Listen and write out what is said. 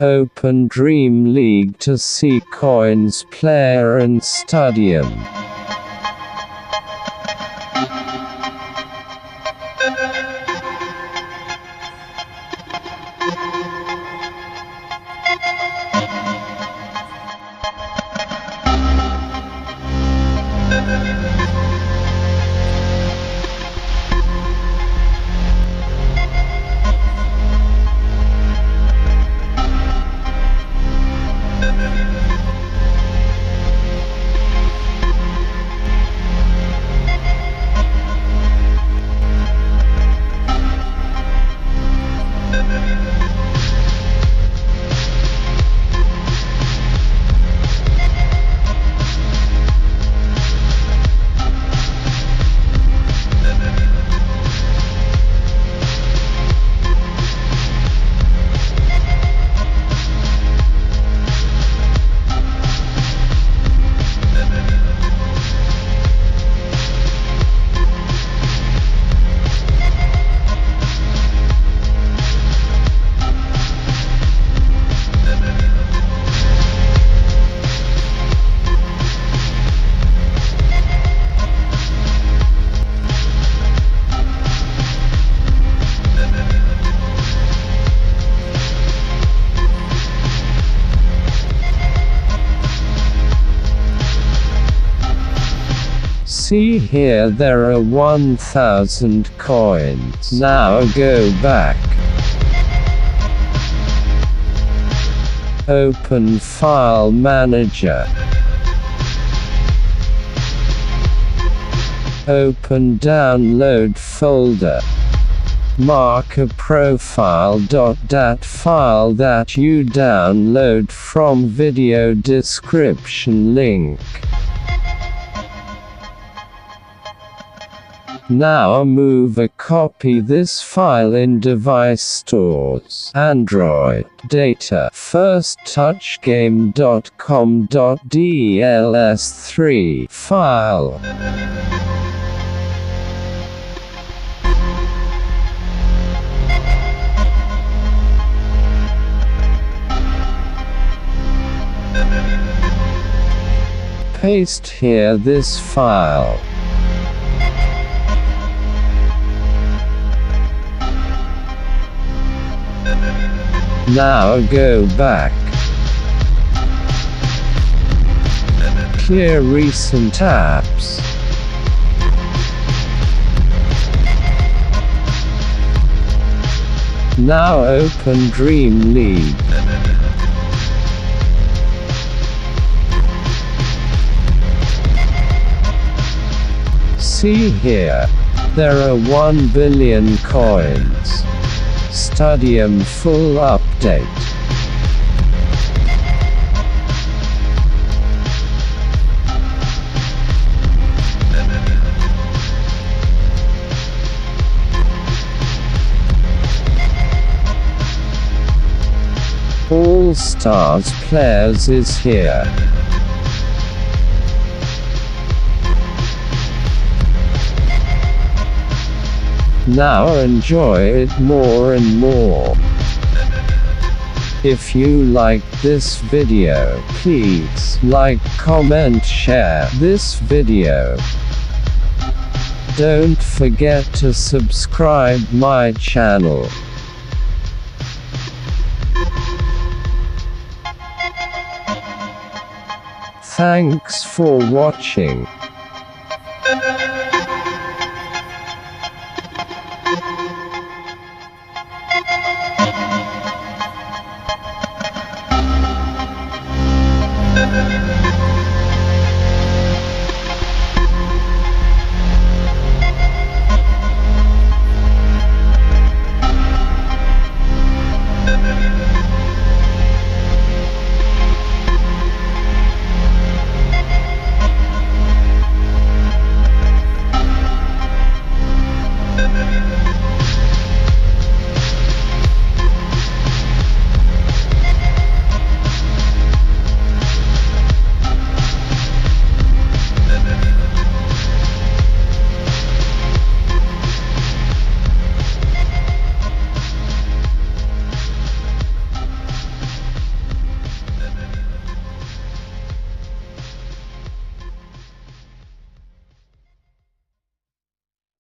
Open Dream League to see coins, player and stadium. See here, there are 1,000 coins. Now go back. Open File Manager. Open Download folder. Mark a profile.dat file that you download from video description link. Now move a copy this file in device stores, Android, data, firsttouchgame.com.dls3 file. Paste here this file. Now go back. Clear recent apps. Now open Dream League. See here. There are 1 billion coins. Stadium full update. All Stars players is here. Now enjoy it more and more. If you like this video, please like, comment, share this video. Don't forget to subscribe my channel. Thanks for watching.